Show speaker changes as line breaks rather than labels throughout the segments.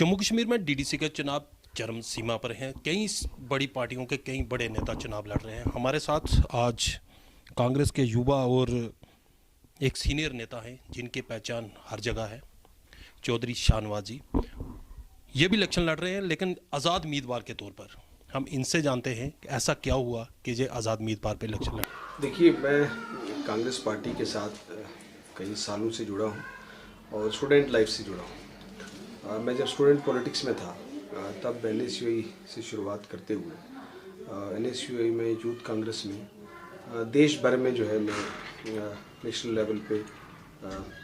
जम्मू कश्मीर में डीडीसी के चुनाव चरम सीमा पर हैं। कई बड़ी पार्टियों के कई बड़े नेता चुनाव लड़ रहे हैं। हमारे साथ आज कांग्रेस के युवा और एक सीनियर नेता हैं जिनकी पहचान हर जगह है, चौधरी शाहनवाज जी। ये भी इलेक्शन लड़ रहे हैं लेकिन आज़ाद उम्मीदवार के तौर पर। हम इनसे जानते हैं कि ऐसा क्या हुआ कि ये आज़ाद उम्मीदवार पर इलेक्शन लड़।
देखिए, मैं कांग्रेस पार्टी के साथ कई सालों से जुड़ा हूँ और स्टूडेंट लाइफ से जुड़ा हूँ। मैं जब स्टूडेंट पॉलिटिक्स में था तब NSUI से शुरुआत करते हुए NSUI में यूथ कांग्रेस में देश भर में जो है मैं नेशनल लेवल पे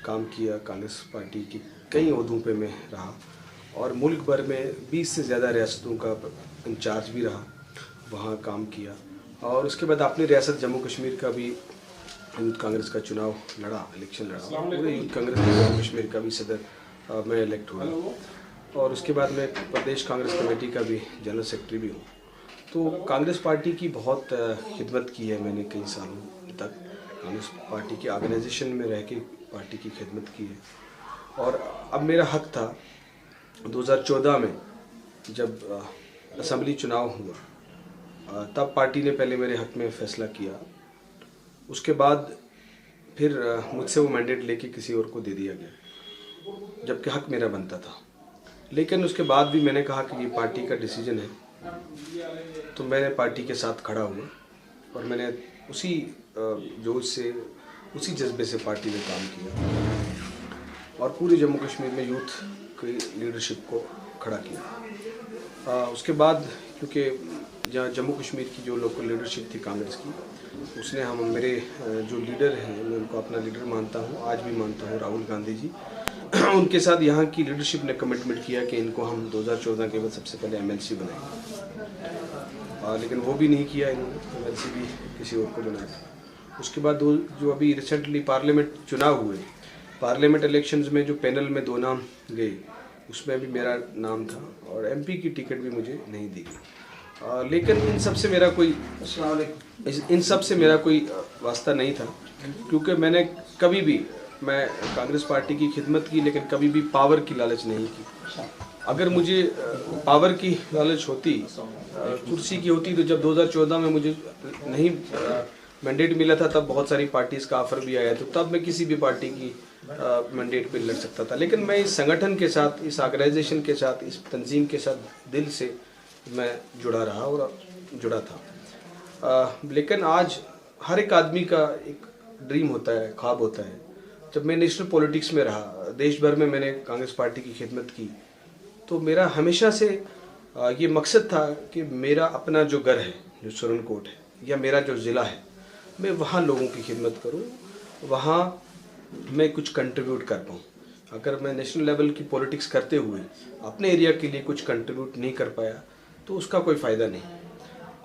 काम किया। कांग्रेस पार्टी की कई ओहदों पे मैं रहा और मुल्क भर में 20 से ज़्यादा रियासतों का इंचार्ज भी रहा, वहाँ काम किया। और उसके बाद अपनी रियासत जम्मू कश्मीर का भी यूथ कांग्रेस का चुनाव लड़ा, इलेक्शन लड़ा। पूरे यूथ कांग्रेस के जम्मू कश्मीर का भी सदर मैं इलेक्ट हुआ और उसके बाद मैं प्रदेश कांग्रेस कमेटी का भी जनरल सेक्रेटरी भी हूँ। तो कांग्रेस पार्टी की बहुत खिदमत की है मैंने कई सालों तक। कांग्रेस पार्टी के ऑर्गेनाइजेशन में रह के पार्टी की खिदमत की है और अब मेरा हक था 2014 में जब असेंबली चुनाव हुआ तब पार्टी ने पहले मेरे हक में फैसला किया। उसके बाद फिर मुझसे वो मैंडेट लेके किसी और को दे दिया गया जबकि हक मेरा बनता था। लेकिन उसके बाद भी मैंने कहा कि ये पार्टी का डिसीजन है, तो मैंने पार्टी के साथ खड़ा हुआ और मैंने उसी जोश से, उसी जज्बे से पार्टी में काम किया और पूरे जम्मू कश्मीर में यूथ की लीडरशिप को खड़ा किया। उसके बाद क्योंकि जहाँ जम्मू कश्मीर की जो लोकल लीडरशिप थी कांग्रेस की, उसने मेरे जो लीडर हैं मैं उनको अपना लीडर मानता हूँ, आज भी मानता हूँ, राहुल गांधी जी। उनके साथ यहाँ की लीडरशिप ने कमिटमेंट किया कि इनको हम 2014 के बाद सबसे पहले MLC बनाएंगे, लेकिन वो भी नहीं किया इन्होंने। MLC भी किसी और को बनाया। उसके बाद जो अभी रिसेंटली पार्लियामेंट चुनाव हुए, पार्लियामेंट इलेक्शंस में जो पैनल में 2 नाम गए उसमें भी मेरा नाम था और MP की टिकट भी मुझे नहीं दी गई। लेकिन इन सब से मेरा कोई वास्ता नहीं था, क्योंकि मैंने कभी भी, मैं कांग्रेस पार्टी की खिदमत की लेकिन कभी भी पावर की लालच नहीं की। अगर मुझे पावर की लालच होती, कुर्सी की होती, तो जब 2014 में मुझे नहीं मैंडेट मिला था तब बहुत सारी पार्टीज का ऑफर भी आया, तो तब मैं किसी भी पार्टी की मैंडेट पे लड़ सकता था। लेकिन मैं इस संगठन के साथ, इस ऑर्गेनाइजेशन के साथ, इस तंजीम के साथ दिल से मैं जुड़ा रहा और जुड़ा था। लेकिन आज हर एक आदमी का एक ड्रीम होता है, ख्वाब होता है। जब मैं नेशनल पॉलिटिक्स में रहा, देश भर में मैंने कांग्रेस पार्टी की खिदमत की, तो मेरा हमेशा से ये मकसद था कि मेरा अपना जो घर है, जो सुरनकोट है, या मेरा जो ज़िला है, मैं वहाँ लोगों की खिदमत करूँ, वहाँ मैं कुछ कंट्रीब्यूट कर पाऊँ। अगर मैं नेशनल लेवल की पॉलिटिक्स करते हुए अपने एरिया के लिए कुछ कंट्रीब्यूट नहीं कर पाया तो उसका कोई फ़ायदा नहीं।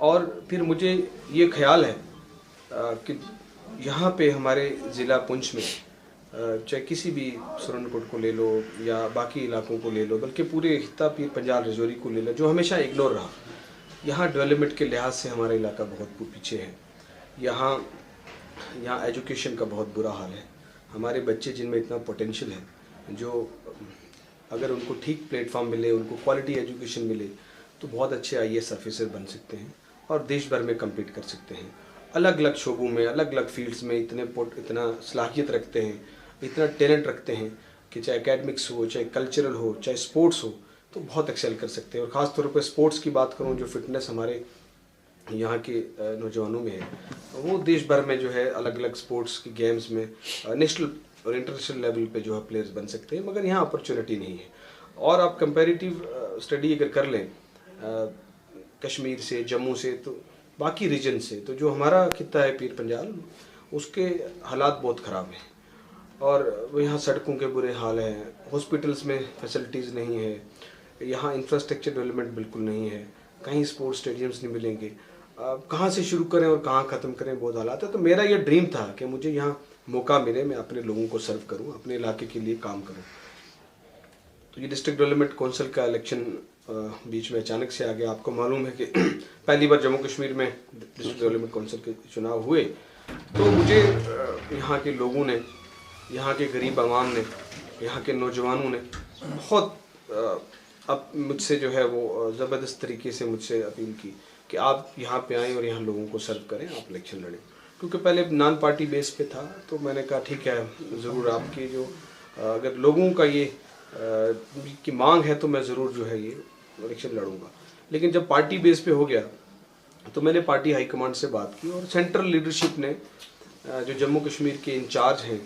और फिर मुझे ये ख्याल है कि यहाँ पे हमारे ज़िला पुंछ में, चाहे किसी भी सुरनकोट को ले लो या बाकी इलाकों को ले लो, बल्कि पूरे खित्ता पीर पंजाल रजौरी को ले लो, जो हमेशा इग्नोर रहा, यहाँ डेवलपमेंट के लिहाज से हमारा इलाका बहुत पीछे है। यहाँ एजुकेशन का बहुत बुरा हाल है। हमारे बच्चे जिनमें इतना पोटेंशियल है, जो अगर उनको ठीक प्लेटफॉर्म मिले, उनको क्वालिटी एजुकेशन मिले, तो बहुत अच्छे IAS ऑफिसर बन सकते हैं और देश भर में कम्पीट कर सकते हैं। अलग अलग शोबों में, अलग अलग फील्ड्स में इतना सलाहियत रखते हैं, इतना टैलेंट रखते हैं कि चाहे एकेडमिक्स हो, चाहे कल्चरल हो, चाहे स्पोर्ट्स हो, तो बहुत एक्सेल कर सकते हैं। और ख़ास तौर पर स्पोर्ट्स की बात करूं, जो फिटनेस हमारे यहाँ के नौजवानों में है, वो देश भर में जो है अलग अलग स्पोर्ट्स की गेम्स में नेशनल और इंटरनेशनल लेवल पे जो है प्लेयर्स बन सकते हैं, मगर यहाँ अपॉर्चुनिटी नहीं है। और आप कंपैरेटिव स्टडी अगर कर लें कश्मीर से, जम्मू से, तो बाकी रीजन से, तो जो हमारा खित्ता है पीर पंजाल, उसके हालात बहुत ख़राब हैं और यहाँ सड़कों के बुरे हाल हैं, हॉस्पिटल्स में फैसिलिटीज़ नहीं है, यहाँ इंफ्रास्ट्रक्चर डेवलपमेंट बिल्कुल नहीं है, कहीं स्पोर्ट्स स्टेडियम्स नहीं मिलेंगे। कहाँ से शुरू करें और कहाँ ख़त्म करें, बहुत हालात है। तो मेरा ये ड्रीम था कि मुझे यहाँ मौका मिले, मैं अपने लोगों को सर्व करूँ, अपने इलाके के लिए काम करूँ। तो ये डिस्ट्रिक्ट डेवलपमेंट काउंसिल का इलेक्शन बीच में अचानक से आ गया। आपको मालूम है कि पहली बार जम्मू कश्मीर में डिस्ट्रिक्ट डेवलपमेंट काउंसिल के चुनाव हुए, तो मुझे यहाँ के लोगों ने, यहाँ के गरीब आवाम ने, यहाँ के नौजवानों ने बहुत अब मुझसे जो है वो ज़बरदस्त तरीके से मुझसे अपील की कि आप यहाँ पे आएँ और यहाँ लोगों को सर्व करें, आप इलेक्शन लड़ें। क्योंकि पहले नॉन पार्टी बेस पे था, तो मैंने कहा ठीक है, ज़रूर आपकी जो अगर लोगों का ये की मांग है तो मैं ज़रूर जो है ये इलेक्शन लड़ूंगा। लेकिन जब पार्टी बेस पे हो गया तो मैंने पार्टी हाईकमांड से बात की और सेंट्रल लीडरशिप ने जो जम्मू कश्मीर के इंचार्ज हैं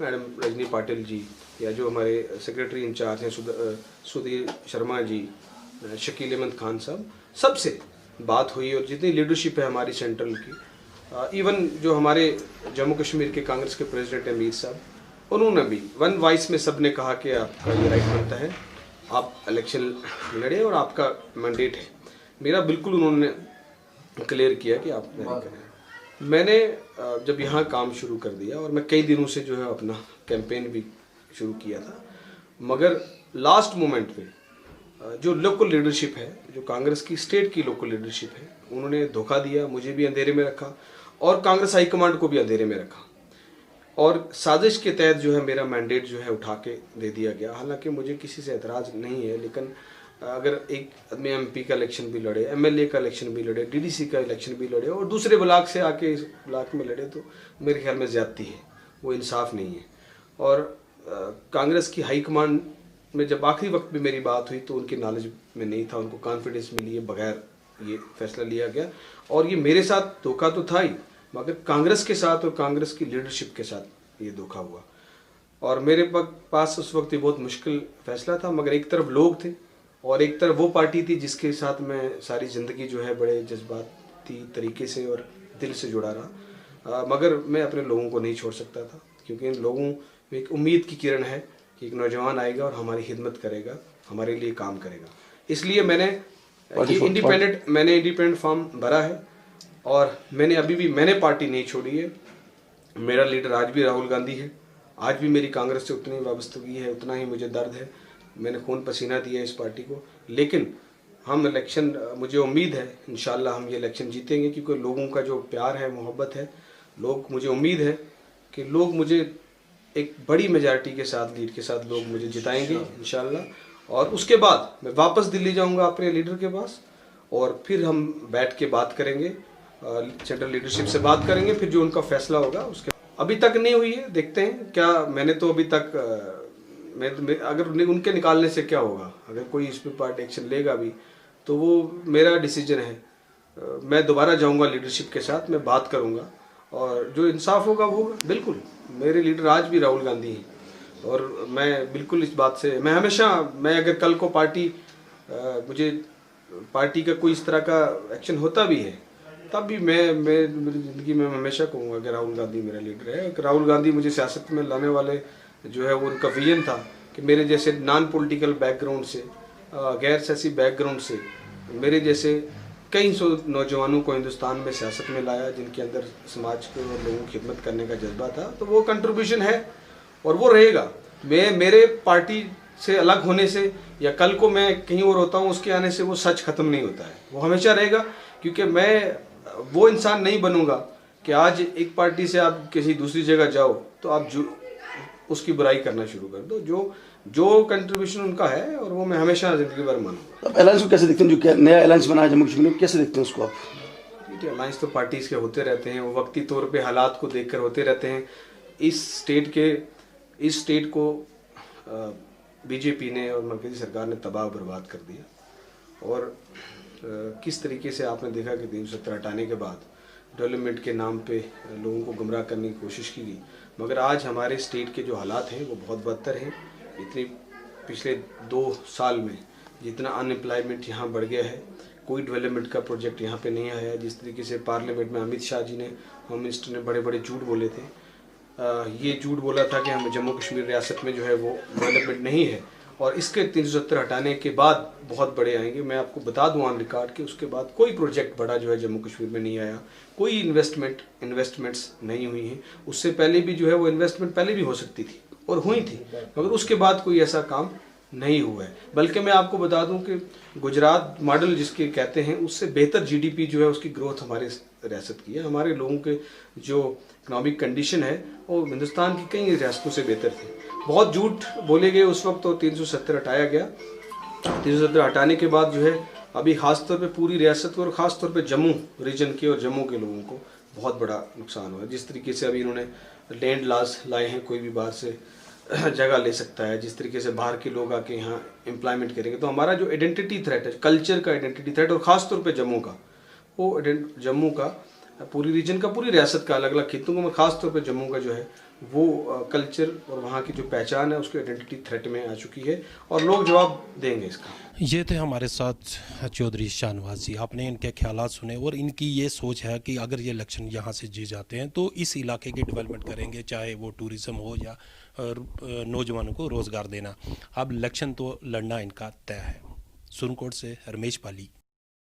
मैडम रजनी पाटिल जी, या जो हमारे सेक्रेटरी इंचार्ज हैं सुधीर शर्मा जी, शकील अहमद खान साहब, सबसे बात हुई और जितनी लीडरशिप है हमारी सेंट्रल की, इवन जो हमारे जम्मू कश्मीर के कांग्रेस के प्रेसिडेंट हैं मीर साहब, उन्होंने भी वन वॉइस में सब ने कहा कि आपका ये राइट बनता है, आप इलेक्शन लड़े और आपका मैंडेट है। मेरा बिल्कुल उन्होंने क्लियर किया कि आप नहीं करें। मैंने जब यहाँ काम शुरू कर दिया और मैं कई दिनों से जो है अपना कैंपेन भी शुरू किया था, मगर लास्ट मोमेंट पे जो लोकल लीडरशिप है, जो कांग्रेस की स्टेट की लोकल लीडरशिप है, उन्होंने धोखा दिया, मुझे भी अंधेरे में रखा और कांग्रेस हाईकमांड को भी अंधेरे में रखा और साजिश के तहत जो है मेरा मैंडेट जो है उठा के दे दिया गया। हालांकि मुझे किसी से एतराज़ नहीं है, लेकिन अगर एक आदमी एमपी का इलेक्शन भी लड़े, एमएलए का इलेक्शन भी लड़े, डीडीसी का इलेक्शन भी लड़े और दूसरे ब्लॉक से आके इस ब्लॉक में लड़े, तो मेरे ख्याल में ज़्यादती है, वो इंसाफ नहीं है। और कांग्रेस की हाईकमांड में जब आखिरी वक्त भी मेरी बात हुई तो उनकी नॉलेज में नहीं था, उनको कॉन्फिडेंस में लिए बगैर ये फैसला लिया गया और ये मेरे साथ धोखा तो था ही, मगर कांग्रेस के साथ और कांग्रेस की लीडरशिप के साथ ये धोखा हुआ। और मेरे पास उस वक्त ये बहुत मुश्किल फैसला था, मगर एक तरफ लोग थे और एक तरफ वो पार्टी थी जिसके साथ मैं सारी ज़िंदगी जो है बड़े जज्बाती तरीके से और दिल से जुड़ा रहा। मगर मैं अपने लोगों को नहीं छोड़ सकता था, क्योंकि इन लोगों में एक उम्मीद की किरण है कि एक नौजवान आएगा और हमारी खिदमत करेगा, हमारे लिए काम करेगा। इसलिए मैंने इंडिपेंडेंट फॉर्म भरा है और मैंने पार्टी नहीं छोड़ी है। मेरा लीडर आज भी राहुल गांधी है, आज भी मेरी कांग्रेस से उतनी वाबस्तगी है, उतना ही मुझे दर्द है, मैंने खून पसीना दिया इस पार्टी को। लेकिन हम इलेक्शन, मुझे उम्मीद है इंशाल्लाह हम ये इलेक्शन जीतेंगे, क्योंकि लोगों का जो प्यार है, मोहब्बत है, मुझे उम्मीद है कि लोग मुझे एक बड़ी मेजॉरिटी के साथ, लीड के साथ लोग मुझे जिताएंगे इंशाल्लाह। और उसके बाद मैं वापस दिल्ली जाऊंगा अपने लीडर के पास और फिर हम बैठ के बात करेंगे, सेंट्रल लीडरशिप से बात करेंगे, फिर जो उनका फैसला होगा उसके अभी तक नहीं हुई है, देखते हैं क्या। मैंने तो अभी तक अगर उनके निकालने से क्या होगा, अगर कोई इस पर पार्टी एक्शन लेगा भी तो वो मेरा डिसीजन है। मैं दोबारा जाऊंगा लीडरशिप के साथ, मैं बात करूंगा और जो इंसाफ होगा वो होगा। बिल्कुल मेरे लीडर आज भी राहुल गांधी हैं और मैं बिल्कुल इस बात से, मैं अगर कल को मुझे पार्टी का कोई इस तरह का एक्शन होता भी है, तब भी मैं मेरी ज़िंदगी में हमेशा कहूँगा कि राहुल गांधी मेरा लीडर है। राहुल गांधी मुझे सियासत में लाने वाले जो है वो उनका विजन था कि मेरे जैसे नॉन पॉलिटिकल बैकग्राउंड से, गैर सियासी बैकग्राउंड से मेरे जैसे कई सौ नौजवानों को हिंदुस्तान में सियासत में लाया, जिनके अंदर समाज को और लोगों की खिदमत करने का जज्बा था। तो वो कंट्रीब्यूशन है और वो रहेगा। मेरे पार्टी से अलग होने से या कल को मैं कहीं और होता हूँ उसके आने से वो सच खत्म नहीं होता है, वो हमेशा रहेगा। क्योंकि मैं वो इंसान नहीं बनूंगा कि आज एक पार्टी से आप किसी दूसरी जगह जाओ तो आप उसकी बुराई करना शुरू कर दो। जो कंट्रीब्यूशन उनका है और वो मैं हमेशा जिंदगी भर मानूंगा।
अब अलायंस को कैसे देखते हैं, जो नया अलायंस बना है जम्मू कश्मीर में, कैसे देखते हैं उसको आप?
अलायंस तो पार्टीज के होते रहते हैं, वो वक्ती तौर पे हालात को देखकर होते रहते हैं। इस स्टेट को बीजेपी ने और मरकजी सरकार ने तबाह बर्बाद कर दिया। और किस तरीके से आपने देखा कि 370 हटाने के बाद डेवलपमेंट के नाम पे लोगों को गुमराह करने की कोशिश की गई, मगर आज हमारे स्टेट के जो हालात हैं वो बहुत बदतर हैं। इतनी पिछले 2 साल में जितना अनएम्प्लॉयमेंट यहाँ बढ़ गया है, कोई डेवलपमेंट का प्रोजेक्ट यहाँ पे नहीं आया। जिस तरीके से पार्लियामेंट में अमित शाह जी ने, होम मिनिस्टर ने बड़े बड़े झूठ बोले थे, ये झूठ बोला था कि हम जम्मू कश्मीर रियासत में जो है वो डेवलपमेंट नहीं है, और इसके 370 हटाने के बाद बहुत बड़े आएंगे। मैं आपको बता दूं ऑन रिकॉर्ड कि उसके बाद कोई प्रोजेक्ट बड़ा जो है जम्मू कश्मीर में नहीं आया, कोई इन्वेस्टमेंट्स नहीं हुई हैं। उससे पहले भी जो है वो इन्वेस्टमेंट पहले भी हो सकती थी और हुई थी, मगर उसके बाद कोई ऐसा काम नहीं हुआ है। बल्कि मैं आपको बता दूं कि गुजरात मॉडल जिसके कहते हैं, उससे बेहतर जीडीपी जो है उसकी ग्रोथ हमारे रियासत की है। हमारे लोगों के जो इकोनॉमिक कंडीशन है वो हिंदुस्तान की कई रियासतों से बेहतर थी। बहुत झूठ बोले गए उस वक्त, तो 370 हटाया गया तीसरा सत्र हटाने के बाद जो है अभी खास तौर पे पूरी रियासत को और ख़ास तौर पे जम्मू रीजन के और जम्मू के लोगों को बहुत बड़ा नुकसान हुआ है। जिस तरीके से अभी इन्होंने लैंड लॉज लाए हैं, कोई भी बाहर से जगह ले सकता है, जिस तरीके से बाहर के लोग आके यहाँ एम्प्लॉयमेंट करेंगे, तो हमारा जो आइडेंटिटी थ्रेट है, कल्चर का आइडेंटिटी थ्रेट, और ख़ास तौर पे जम्मू का, वो जम्मू का पूरी रीजन का, पूरी रियासत का, अलग अलग खितों में खास तौर पे जम्मू का जो है वो कल्चर और वहाँ की जो पहचान है उसकी आइडेंटिटी थ्रेट में आ चुकी है और लोग जवाब देंगे इसका।
ये थे हमारे साथ चौधरी शाहनवाज जी। आपने इनके ख्यालात सुने और इनकी ये सोच है कि अगर ये इलेक्शन यहाँ से जीत जाते हैं तो इस इलाके की डेवलपमेंट करेंगे, चाहे वो टूरिज़्म हो या नौजवानों को रोज़गार देना। अब इलेक्शन तो लड़ना इनका तय है। सुरनकोट से रमेश पाली।